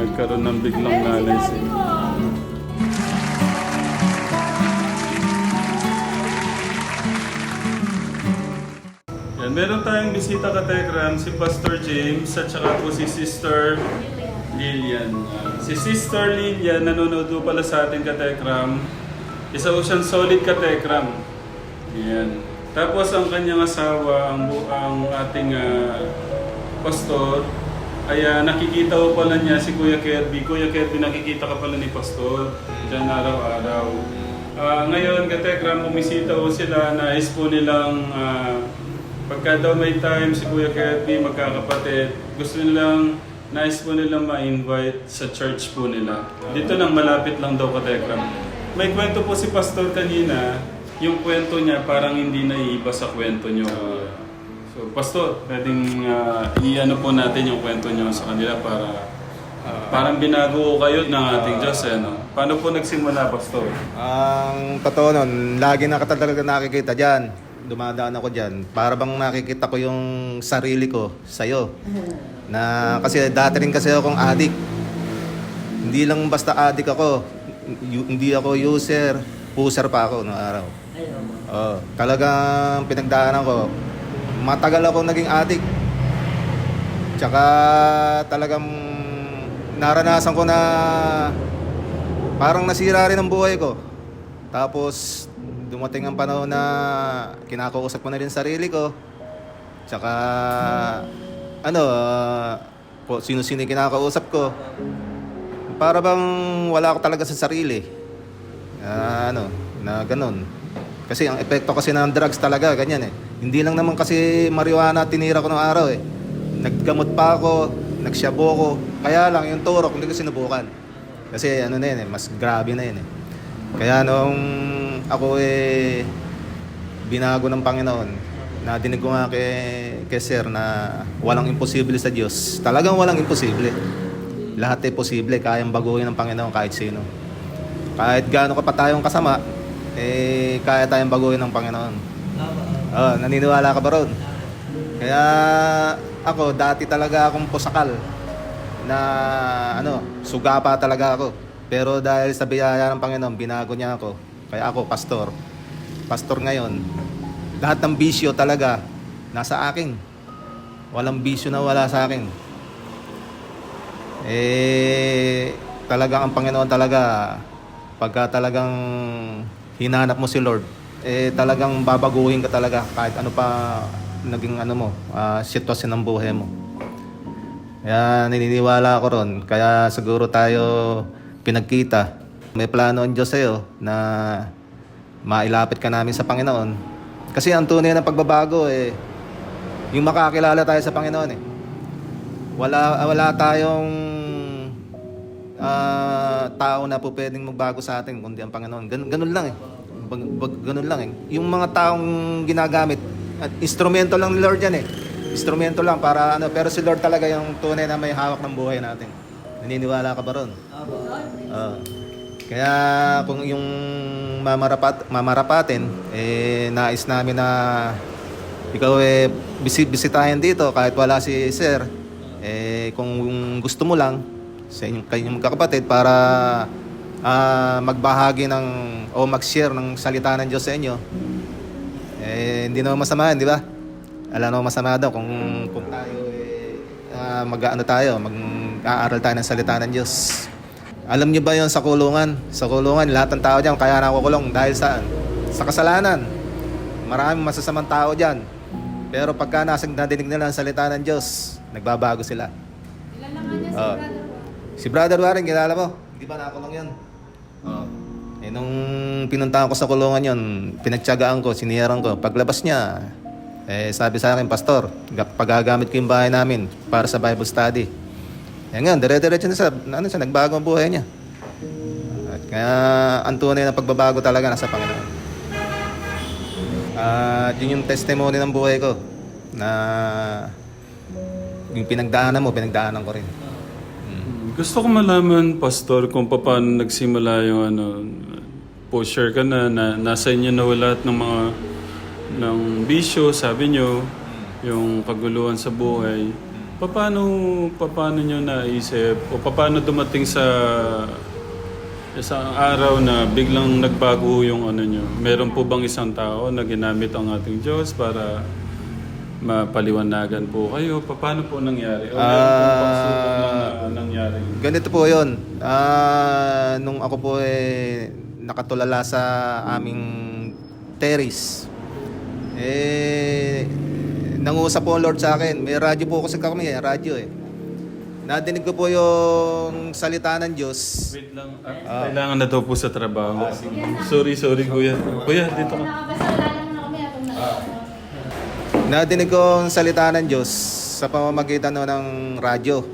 Nagkaroon ng biglang nanay si... Yan, meron tayong bisita ka Tekram, si Pastor James at saka po si Sister Lilian. Si Sister Lilian nanonood po pala sa atin ka Tekram. Isa po siyang solid ka Tekram. Yan. Tapos ang kanyang asawa, ang ating pastor, ay nakikita ko pala niya si Kuya Kirby. Kuya Kirby, nakikita ka pala ni Pastor dyan araw-araw. Ngayon, Katekram, bumisita ko sila. Nais po nilang, pagka daw may time si Kuya Kirby, magkakapatid, gusto nilang, nais po nilang ma-invite sa church po nila. Dito lang, malapit lang daw, Katekram. May kwento po si Pastor kanina. Yung kwento niya parang hindi naiiba sa kwento niyo. So, Pastor, pwedeng i-ano po natin yung kwento niyo sa kanila para parang binago kayo ng ating Diyos. No? Paano po nagsimula, Pastor? Ang totoo nun, lagi na talaga nakikita dyan. Dumadaan ako dyan. Para bang nakikita ko yung sarili ko sa'yo. Na, kasi dati rin kasi akong addict. Hindi lang basta addict ako. Hindi ako user. Puser pa ako noong araw. Talagang pinagdaanan ko. Matagal ako naging addict. Tsaka talagang naranasan ko na parang nasira rin ang buhay ko. Tapos dumating ang panahon na kinakausap ko na rin sarili ko. Tsaka sino-sino yung kinakausap ko. Para bang wala ako talaga sa sarili. Na ganun. Kasi ang epekto kasi ng drugs talaga, ganyan eh. Hindi lang naman kasi marijuana tinira ko ng araw eh. Naggamot pa ako, nagsyabo ko. Kaya lang yung turok, hindi ko sinubukan. Kasi ano na yun eh, mas grabe na yun eh. Kaya nung ako binago ng Panginoon, nadinig ko nga kay Sir na walang imposible sa Diyos. Talagang walang imposible. Lahat ay posible, kayang baguhin ng Panginoon kahit sino. Kahit gaano ka pa tayong kasama, kaya tayong baguhin ng Panginoon. Naniniwala ka ba ron? Kaya ako, dati talaga akong pusakal na suga pa talaga ako. Pero dahil sa biyaya ng Panginoon, binago niya ako. Kaya ako, pastor. Pastor ngayon. Lahat ng bisyo talaga nasa akin. Walang bisyo na wala sa akin. Talagang ang Panginoon talaga, pagka talagang hinanap mo si Lord, talagang babaguhin ka talaga kahit ano pa naging sitwasyon ng buhay mo. Kaya naniniwala ako ron. Kaya siguro tayo pinagkita. May plano ang Diyos sa'yo na mailapit ka namin sa Panginoon. Kasi ang tunay na pagbabago yung makakilala tayo sa Panginoon Wala tayong tao na po pwedeng magbago sa atin kundi ang Panginoon. Ganun lang ganun lang Yung mga taong ginagamit, instrumento lang ni Lord yan Instrumento lang para pero si Lord talaga yung tunay na may hawak ng buhay natin. Naniniwala ka ba ron? Kaya kung yung mamarapatin, nais namin na ikaw bisitahin dito kahit wala si Sir. Kung gusto mo lang sa kanyang magkakapatid para magbahagi o mag-share ng salita ng Diyos sa inyo, hindi naman masama, di ba? Alam naman masama daw kung tayo mag-aaral tayo ng salita ng Diyos. Alam niyo ba yon sa kulungan? Sa kulungan, lahat ng tao diyan kaya nakukulong dahil saan? Sa kasalanan. Maraming masasamang tao diyan. Pero pagka nadinig nila ang salita ng Diyos, nagbabago sila. Kilala nga niya Si Brother Warren, kilala mo? Hindi ba nakulong yun? Nung pinuntahan ko sa kulungan yun, pinagtiyagaan ko, siniyaran ko. Paglabas niya, sabi sa akin, Pastor, pagagamit ko yung bahay namin para sa Bible study. Ngayon, dire-diretso na siya, nagbago ang buhay niya. At kaya, ang tunay na pagbabago talaga nasa Panginoon. At yun yung testimony ng buhay ko na yung pinagdaanan mo, pinagdaanan ko rin. Gusto ko malaman, Pastor, kung paano nagsimula yung po-share ka na nasa inyo na lahat ng mga bisyo, sabi nyo. yung kaguluhan sa buhay. Paano nyo naisip o paano dumating sa isang araw na biglang nagbago yung ano nyo? Meron po bang isang tao na ginamit ang ating Diyos para mapaliwanagan po kayo? Paano po nangyari? O meron pong pagsubok na nangyari? Ganito po yun. Nung ako po nakatulala sa aming terrace, nangusap po ang Lord sa akin. May radyo po kasi kami, radyo Nadinig ko po yung salita ng Diyos. Wait lang. Kailangan na daw po sa trabaho. Sorry kuya. Kuya, dito ka. Nadinig ko ang salita ng Diyos sa pamamagitan ng radyo.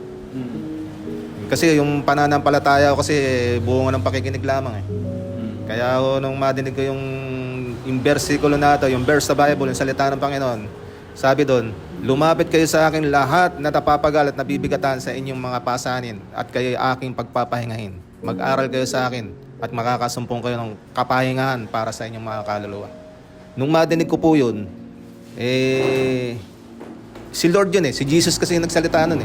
Kasi yung pananampalataya ko kasi buo ng pakikinig lamang Kaya nung madinig ko yung versikulo na ito, yung verse sa Bible, yung salita ng Panginoon, sabi doon, lumapit kayo sa akin lahat na napapagal at nabibigatan sa inyong mga pasanin at kayo aking pagpapahingahin. Mag-aral kayo sa akin at makakasumpong kayo ng kapahingahan para sa inyong mga kaluluwa. Nung madinig ko po yun, si Lord yun si Jesus kasi yung nagsalita nun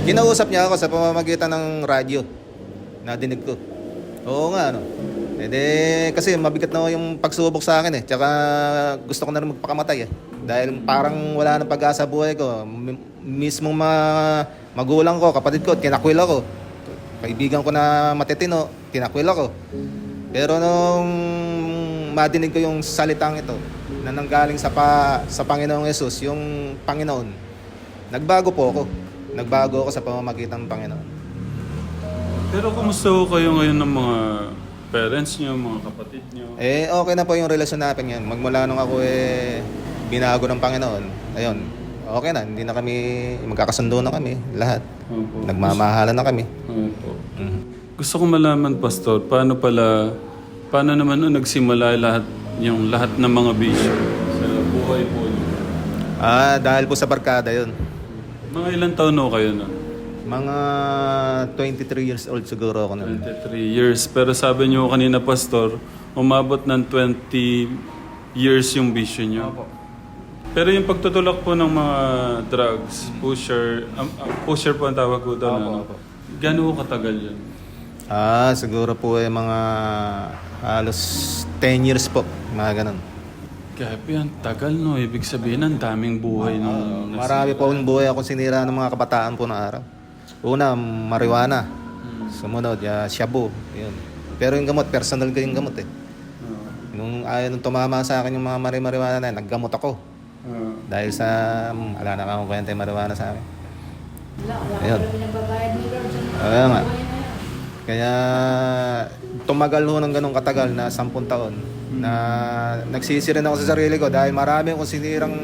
Kinausap niya ako sa pamamagitan ng radyo. Nadinig ko. Oo nga kasi mabigat na yung pagsubok sa akin Tsaka gusto ko na rin magpakamatay Dahil parang wala nang pag-asa buhay ko. Mismong magulang ko, kapatid ko, tinakwil ako. Kaibigan ko na matitino, tinakwil ako. Pero nung madinig ko yung salitang ito na nanggaling sa Panginoong Yesus, yung Panginoon, nagbago po ako. Nagbago ako sa pamamagitan ng Panginoon. Pero kumusta ho kayo ngayon ng mga parents nyo, mga kapatid nyo? Okay na po yung relasyon natin yan. Magmula nung ako binago ng Panginoon. Ayun, okay na. Hindi na kami, magkakasundo na kami, lahat. Opo. Nagmamahalan na kami. Opo. Gusto ko malaman, Pastor, paano naman nagsimula lahat ng mga bisyo sa buhay po niyo? Dahil po sa barkada yun. Mga ilang taon ho kayo na? Mga 23 years old siguro ako na. 23 years. Pero sabi niyo kanina, Pastor, umabot ng 20 years yung bisyo niyo. Opo. Pero yung pagtutulak po ng mga drugs, pusher po ang tawag ko doon. Opo. Gano'n ho katagal yun? Siguro po mga halos 10 years po, mga ganun. Grabe, ang tagal no. Ibig sabihin, ang daming buhay nung... Marami po ang buhay akong sinira ng mga kabataan po na araw. Una, marijuana. Sumunod, shabu. Yun. Pero yung gamot, personal ko yung gamot Nung nung tumama sa akin yung mga marijuana na naggamot ako. Dahil sa, wala na akong kwenta yung marijuana sa akin. Ayun. Ayun nga. Kaya tumagal ho ng ganong katagal na 10 taon na nagsisi rin ako sa sarili ko dahil marami akong sinirang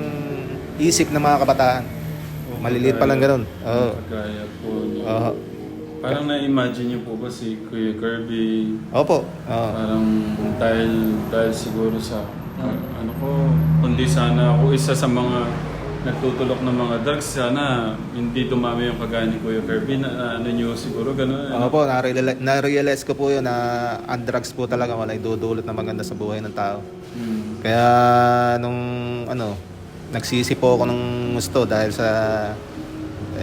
isip ng mga kabataan. Maliliit pa lang ganun. Oo. Kagaya po niyo. Parang na-imagine niyo po ba si Kuya Kirby? Opo. Parang dahil siguro sa kundi sana ako isa sa mga nagtutulok ng mga drugs, sana hindi dumami yung kagaya ni Kuya Kirby na niyo siguro gano'n. Opo, na-realize ko po yun na ang drugs po talaga wala idudulot na maganda sa buhay ng tao. Kaya nung nagsisi po ako ng gusto dahil sa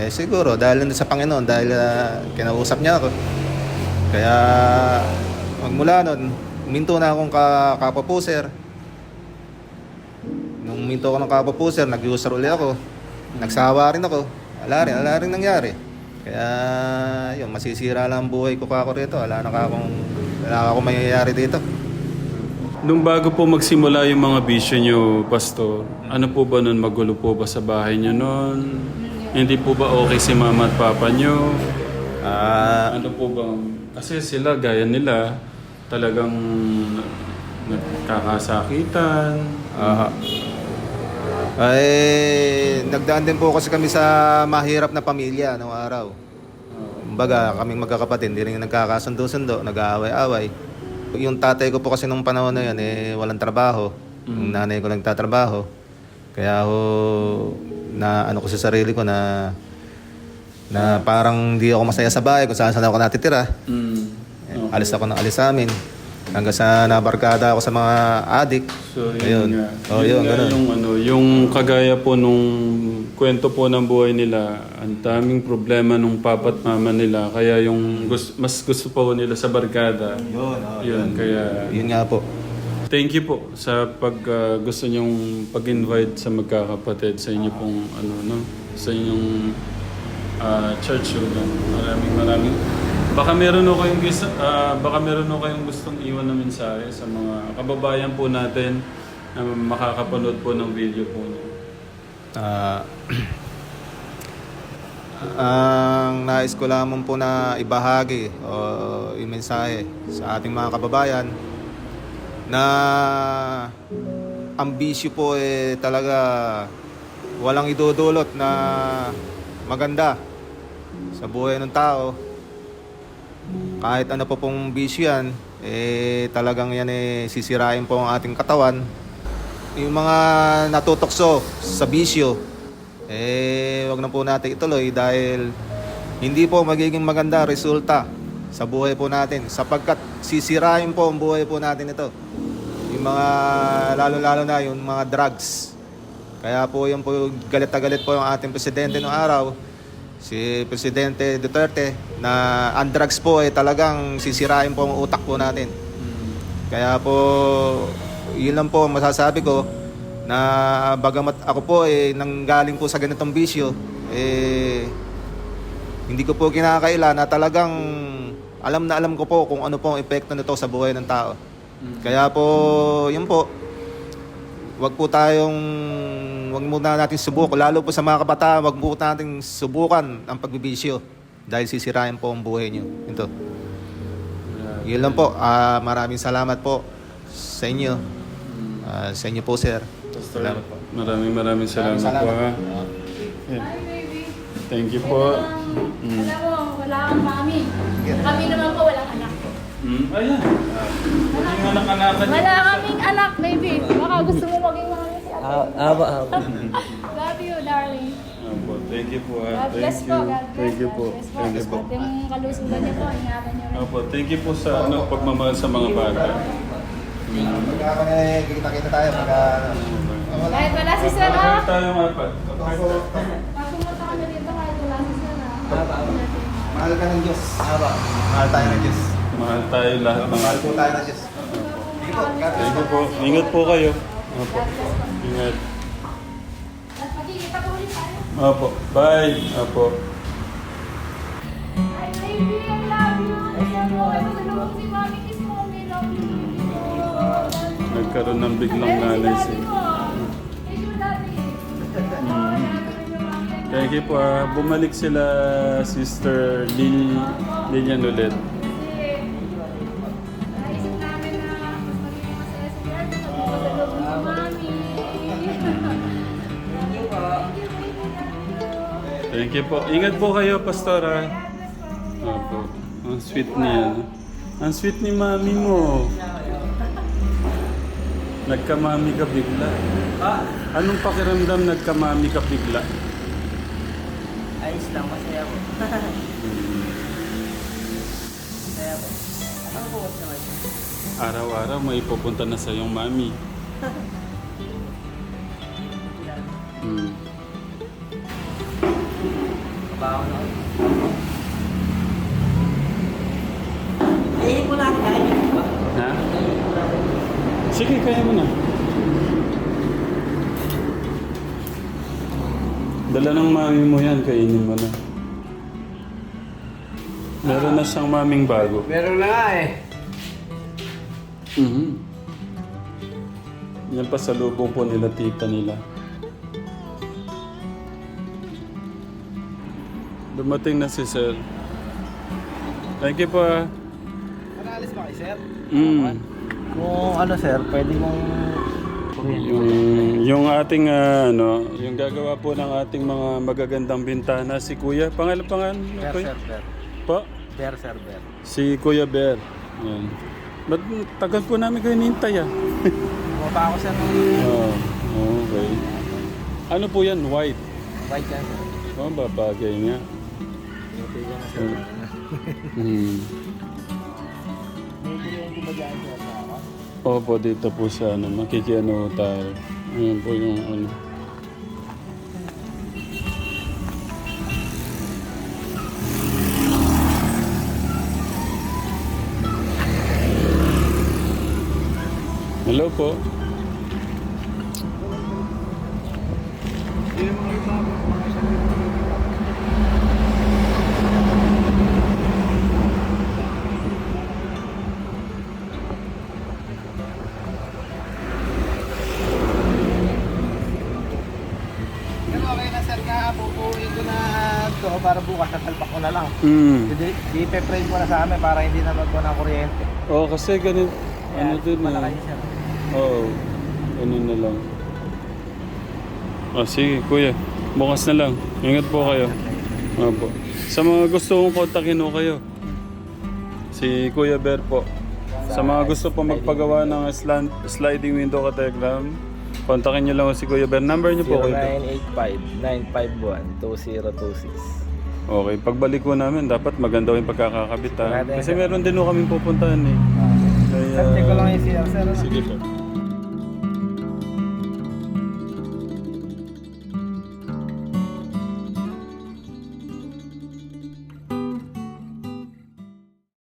siguro dahil sa Panginoon, dahil kinausap niya ako. Kaya magmula nun, minto na akong kapapuser. Nung minto ako ng kapapuser, nag-user ulit ako. Nagsawa rin ako. Wala rin nangyari. Kaya yun, masisira lang ang buhay ko kako rito. Wala akong mayayari dito. Nung bago po magsimula yung mga bisyo nyo, Pastor, ano po ba nun? Magulo po ba sa bahay nyo nun? Hindi po ba okay si mama at papa nyo? Ano po ba? Kasi sila, gaya nila, talagang nagkakasakitan. Nagdaan din po kasi kami sa mahirap na pamilya noong araw. Kumbaga, kaming magkakapatid, hindi rin nagkakasundo-sundo, nag-aaway-away. Yung tatay ko po kasi nung panahon na yun, walang trabaho. Yung nanay ko nagtatrabaho. Kaya na ko sa sarili ko na parang hindi ako masaya sa bahay kung saan ako natitira. Alis ako ng alis sa amin. Hanggang sa nabarkada ako sa mga adik. So, Ayun. nga. Oh, yun, nga ganun. yung kagaya po nung kwento po ng buhay nila, ang daming problema nung papat mama nila. Kaya yung mas gusto po nila sa barkada. Yun, kaya Yun nga po. thank you po sa gusto nyong pag-invite sa magkakapatid sa inyo pong sa inyong church. Maraming baka meron o kayong gustong iwan na mensahe sa mga kababayan po natin na makakapanood po ng video po niyo. Ang nais ko lamang po na ibahagi o i-mensahe sa ating mga kababayan na ang bisyo po talaga walang idudulot na maganda sa buhay ng tao. Kahit ano po pong bisyo yan, talagang yan sisirain po ang ating katawan. Yung mga natutokso sa bisyo, wag na po natin ituloy dahil hindi po magiging maganda resulta sa buhay po natin sapagkat sisirain po ang buhay po natin ito. Yung mga lalo-lalo na yung mga drugs. Kaya po yung po galit na galit po yung ating presidente noong araw, si Presidente Duterte, na ang drugs po talagang sisirain po ang utak po natin. Kaya po, yun lang po masasabi ko na bagamat ako po nanggaling po sa ganitong bisyo, hindi ko po kinakaila na talagang alam na alam ko po kung ano po ang epekto nito sa buhay ng tao. Kaya po, yun po, wag muna natin subukan, lalo po sa mga kabataan, wag po natin subukan ang pagbibisyo dahil sisirain po ang buhay niyo. Ito. Yun lang po. Maraming salamat po sa inyo. Sa inyo po, sir. Salamat po. Maraming salamat po. Ha? Yeah. Hi, baby. Thank you po. Alam mo, wala kang mami. Kami naman po walang anak. Ayan. Yung anak-anakan niyo. Wala kaming anak, baby. Baka gusto mo maging mami si ate. Love you, darling. Thank you po. God bless po. God bless. Thank you po. God bless Thank you po. At yung kalusugan niyo po, ingatan niyo rin. Opo, thank you po sa pagmamahal sa mga bata. Kita-kita tayo. Kahit wala si Sir, Magkakaroon tayong apat. pag pumunta kami dito, kahit wala si Sir, Mahal ka ng Diyos. Mahal tayo ng Diyos. Mahal tayo lahat ng Mahal po tayo ng Diyos. Thank you po. Ingat po kayo. Opo. Ingat. at magkikita po ulit tayo. Opo. Bye. Opo. Hi, baby. I love you. Ayan mo, ay masalubong si Mami. Kiss mo, I love you. Nagkaroon ng biglang nanay si. Thank you po. Bumalik sila Sister Lilian ulit. Naisip namin na mas magiging masaya si Dad kapag masalubong si Mami. Thank you po. Ingat po kayo, Pastora. Opo. Ang sweet niya. Ang sweet ni mami mo. Nagkamami ka bigla. Anong pakiramdam nagkamami ka bigla? Ayos lang, masaya po. Masaya po. Ano po kasi naman? Araw-araw may pupunta na sa iyong mami. Kabaho na ako. Ihin mo na ako, kainin mo ba? Ha? Sige, kaya mo na. Dala ng mami mo yan, kainin mo na. Meron na siyang maming bago. Meron na nga eh. Yan pa sa lubong po nila tita nila. Dumating na si Sir. Thank you po. Manalis ba kayo, sir? Kung ano, sir, pwede mong Yung ating yung gagawa po ng ating mga magagandang bintana si Kuya. Pangalan. Kuya? Po? Bear, sir, bear. Si Kuya Bear. Yan. Ba't tagal po namin kayo nintay ah? Bumaba ako, sir, ng Okay. Ano po yan? White? white yan, sir. Oh, babagay nga. Tinutugan na, sir. Hmm. Medyo yung gumagaan, sir. Opo, dito po sa ano, makikiano tayo. Ayan po yung ano. Hello po. Pero okay na sir na pupuin ko na to para bukas sasalpak ko na lang. Di-pe-frame ko na sa amin para hindi na magko ng kuryente. Oo, kasi ganun. Ano din Malaki eh. sir. Oo. Ano na lang. Sige, kuya. Bukas na lang. Ingat po kayo. Opo. Sa mga gusto kong kontakin ho kayo. Si Kuya Ber po. Sa mga gusto po magpagawa ng sliding window ka-telegram, kontakin nyo lang si Kuya Ber. Number nyo po, Kuya Ber. 0985-951-2006. Okay, pagbalik ko namin, dapat maganda yung pagkakakabit ha. Kasi meron din ho kaming pupuntahan eh. Kaya, Sir, check ko lang yung CR sir. sige po.